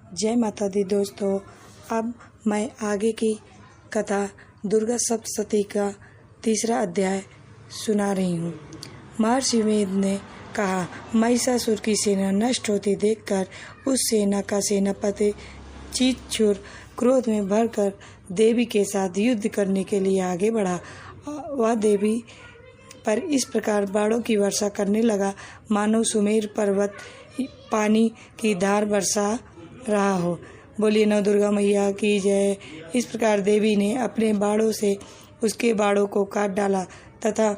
जय माता दी दोस्तों। अब मैं आगे की कथा दुर्गा सप्तशती का 3रा अध्याय सुना रही हूँ। महर्षि वेद ने कहा, महिषासुर की सेना नष्ट होती देखकर उस सेना का सेनापति चित्सुर क्रोध में भरकर देवी के साथ युद्ध करने के लिए आगे बढ़ा। वह देवी पर इस प्रकार बाणों की वर्षा करने लगा मानो सुमेर पर्वत पानी की धार बरसा रहा हो। बोलिए नव दुर्गा मैया की जय। इस प्रकार देवी ने अपने बाणों से उसके बाणों को काट डाला तथा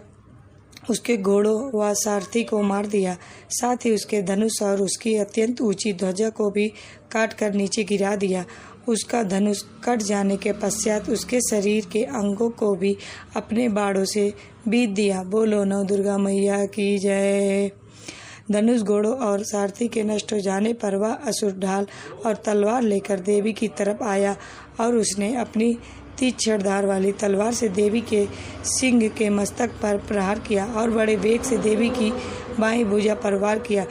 उसके घोड़ों व सारथी को मार दिया। साथ ही उसके धनुष और उसकी अत्यंत ऊंची ध्वजा को भी काट कर नीचे गिरा दिया। उसका धनुष कट जाने के पश्चात उसके शरीर के अंगों को भी अपने बाणों से बीत दिया। बोलो नव दुर्गा मैया की जय। धनुष घोड़ों और सारथी के नष्ट हो जाने पर वह असुर ढाल और तलवार लेकर देवी की तरफ आया और उसने अपनी तीक्ष्ण धार वाली तलवार से देवी के सिंह के मस्तक पर प्रहार किया और बड़े वेग से देवी की बाईं भुजा पर वार किया।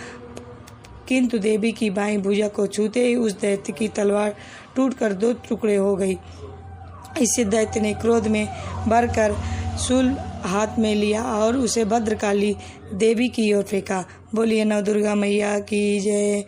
किंतु देवी की बाईं भुजा को छूते ही उस दैत्य की तलवार टूटकर 2 टुकड़े हो गई। इससे दैत्य ने क्रोध में भरकर शूल हाथ में लिया और उसे भद्रकाली देवी की ओर फेंका। बोलिए नव दुर्गा मैया की जय।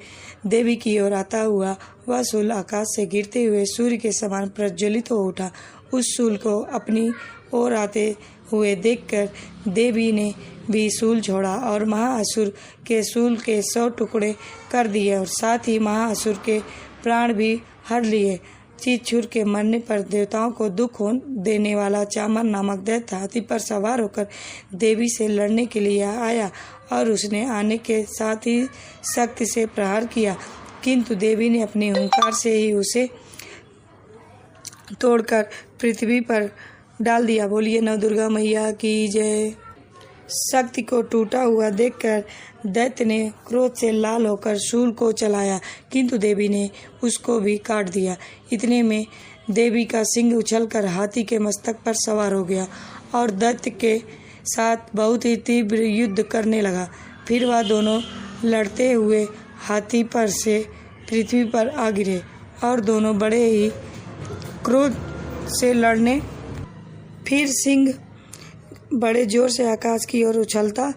देवी की ओर आता हुआ वह शूल आकाश से गिरते हुए सूर्य के समान प्रज्वलित हो उठा। उस शूल को अपनी ओर आते हुए देखकर देवी ने भी शूल छोड़ा और महाअसुर के शूल के 100 टुकड़े कर दिए और साथ ही महाअसुर के प्राण भी हर लिए। चित्सुर के मरने पर देवताओं को दुख देने वाला चामर नामक दैत्य हाथी पर सवार होकर देवी से लड़ने के लिए आया और उसने आने के साथ ही शक्ति से प्रहार किया, किंतु देवी ने अपने हुंकार से ही उसे तोड़कर पृथ्वी पर डाल दिया। बोलिए नव दुर्गा मैया की जय। शक्ति को टूटा हुआ देखकर दैत्य ने क्रोध से लाल होकर शूल को चलाया, किंतु देवी ने उसको भी काट दिया। इतने में देवी का सिंह उछलकर हाथी के मस्तक पर सवार हो गया और दैत्य के साथ बहुत ही तीव्र युद्ध करने लगा। फिर वह दोनों लड़ते हुए हाथी पर से पृथ्वी पर आ गिरे और दोनों बड़े ही क्रोध से लड़ने। फिर सिंह बड़े जोर से आकाश की ओर उछलता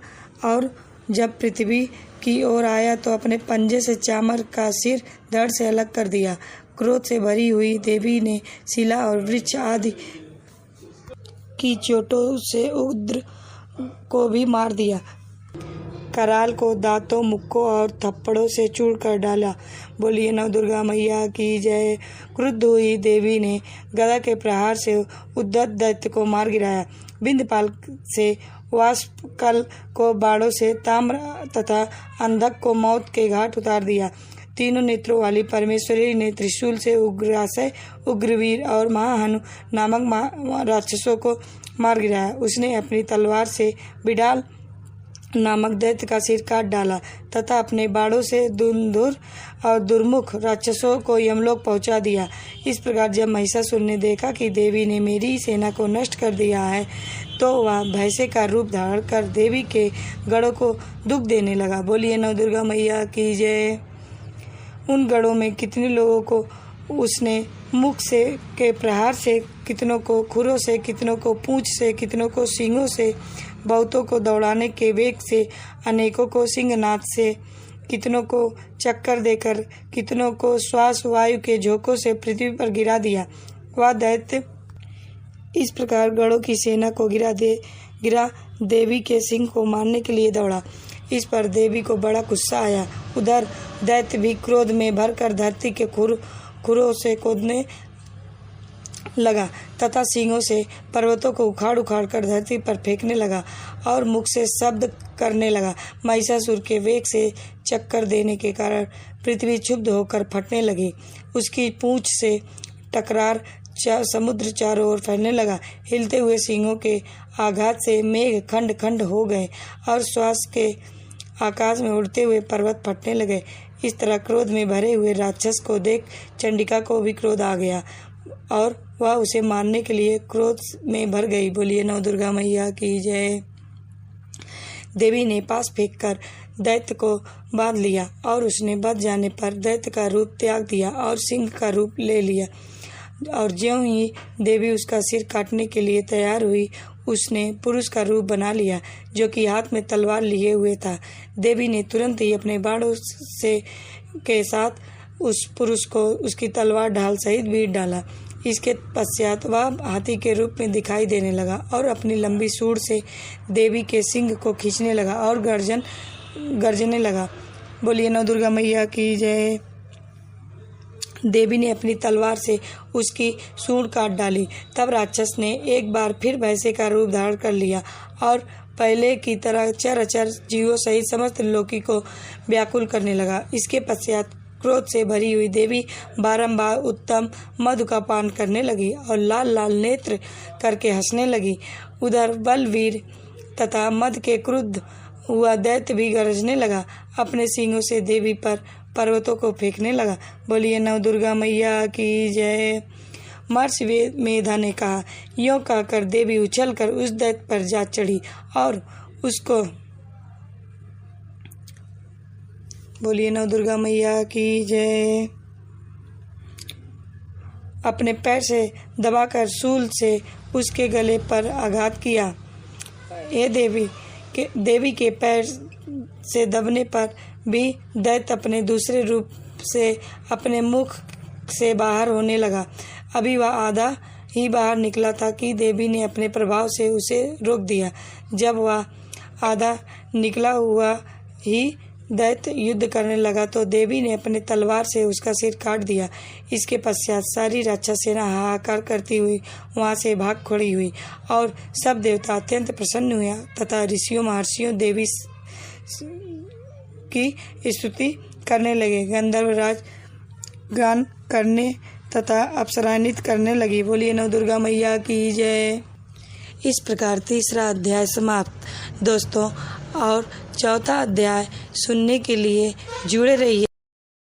और जब पृथ्वी की ओर आया तो अपने पंजे से चामर का सिर धड़ से अलग कर दिया। क्रोध से भरी हुई देवी ने शिला और वृक्ष आदि की चोटों से उग्र को भी मार दिया। कराल को दांतों, मुक्कों और थप्पड़ों से चूर कर डाला। बोलिए नव दुर्गा मैया की जय। क्रुद्ध हुई देवी ने गदा के प्रहार से उद्धत दैत्य को मार गिराया। बिंदपाल से वाष्पकल को बाणों से ताम्र तथा अंधक को मौत के घाट उतार दिया। तीनों नेत्रों वाली परमेश्वरी ने त्रिशूल से उग्रासय, उग्रवीर और महाहनु नामक राक्षसों को मार गिराया। उसने अपनी तलवार से बिडाल नामक दैत्य का सिर काट डाला तथा अपने बाणों से धुंधुर और दुर्मुख राक्षसों को यमलोक पहुंचा दिया। इस प्रकार जब महिषासुर ने देखा कि देवी ने मेरी सेना को नष्ट कर दिया है तो वह भैंसे का रूप धारण कर देवी के गढ़ों को दुख देने लगा। बोलिए नव दुर्गा मैया की जय। उन गढ़ों में कितने लोगों को उसने मुख से के प्रहार से, कितनों को खुरों से, कितनों को पूंछ से, कितनों को सींगों से, बहुतों को दौड़ाने के वेग से, अनेकों को सिंहनाद से, कितनों को चक्कर देकर, कितनों को श्वास वायु के झोंकों से पृथ्वी पर गिरा दिया। वह दैत्य इस प्रकार गढ़ों की सेना को गिरा देवी के सिंह को मारने के लिए दौड़ा। इस पर देवी को बड़ा गुस्सा आया। उधर दैत्य भी क्रोध में भरकर धरती के खुरों से खोदने लगा तथा सींगों से पर्वतों को उखाड़ उखाड़ कर धरती पर फेंकने लगा और मुख से शब्द करने लगा। महिषासुर के वेग से चक्कर देने के कारण पृथ्वी क्षुब्ध होकर फटने लगी। उसकी पूंछ से टकरार समुद्र चारों ओर फैलने लगा। हिलते हुए सींगों के आघात से मेघ खंड खंड हो गए और श्वास के आकाश में उड़ते हुए पर्वत फटने लगे। इस तरह क्रोध में भरे हुए राक्षस को देख चंडिका को भी क्रोध आ गया और वह उसे मारने के लिए क्रोध में भर गई। बोलिए नव दुर्गा मैया की जय। देवी ने पास फेंककर दैत्य को बांध लिया और उसने बच जाने पर दैत्य का रूप त्याग दिया और सिंह का रूप ले लिया। और ज्यों ही देवी उसका सिर काटने के लिए तैयार हुई, उसने पुरुष का रूप बना लिया जो कि हाथ में तलवार लिए हुए था। देवी ने तुरंत ही अपने बाणों से के साथ उस पुरुष को उसकी तलवार ढाल सहित बीट डाला। इसके पश्चात वह हाथी के रूप में दिखाई देने लगा और अपनी लंबी सूंड से देवी के सिंग को खींचने लगा और गर्जने लगा। बोलिए नौ दुर्गा मैया की जय। देवी ने अपनी तलवार से उसकी सूंड काट डाली। तब राक्षस ने एक बार फिर भैंसे का रूप धारण कर लिया और पहले की तरह चर जीवों सहित समस्त लोकी को व्याकुल करने लगा। इसके पश्चात क्रोध से भरी हुई देवी बारंबार उत्तम मधु का पान करने लगी और लाल लाल नेत्र करके हंसने लगी। उधर बलवीर तथा मद के क्रुद्ध हुआ दैत्य भी गरजने लगा, अपने सींगों से देवी पर पर्वतों को फेंकने लगा। बोलिए नव दुर्गा मैया की जय। महर्षि मेधा ने कहा, यों कहकर देवी उछलकर उस दैत्य पर जा चढ़ी और उसको बोलिए नव दुर्गा मैया की जय। अपने पैर से दबाकर शूल से उसके गले पर आघात किया। हे देवी के पैर से दबने पर भी दैत्य अपने दूसरे रूप से अपने मुख से बाहर होने लगा। अभी वह आधा ही बाहर निकला था कि देवी ने अपने प्रभाव से उसे रोक दिया। जब वह आधा निकला हुआ ही दैत्य युद्ध करने लगा तो देवी ने अपने तलवार से उसका सिर काट दिया। इसके पश्चात सारी राक्षस सेना हाहाकार करती हुई वहां से भाग खड़ी हुई और सब देवता अत्यंत प्रसन्न हुए तथा ऋषियों महर्षियों देवी की स्तुति करने लगे। गंधर्वराज गान करने तथा अप्सराएं नृत्य करने लगी। बोलिए नव दुर्गा मैया की जय। इस प्रकार तीसरा अध्याय समाप्त। दोस्तों और चौथा अध्याय सुनने के लिए जुड़े रहिए।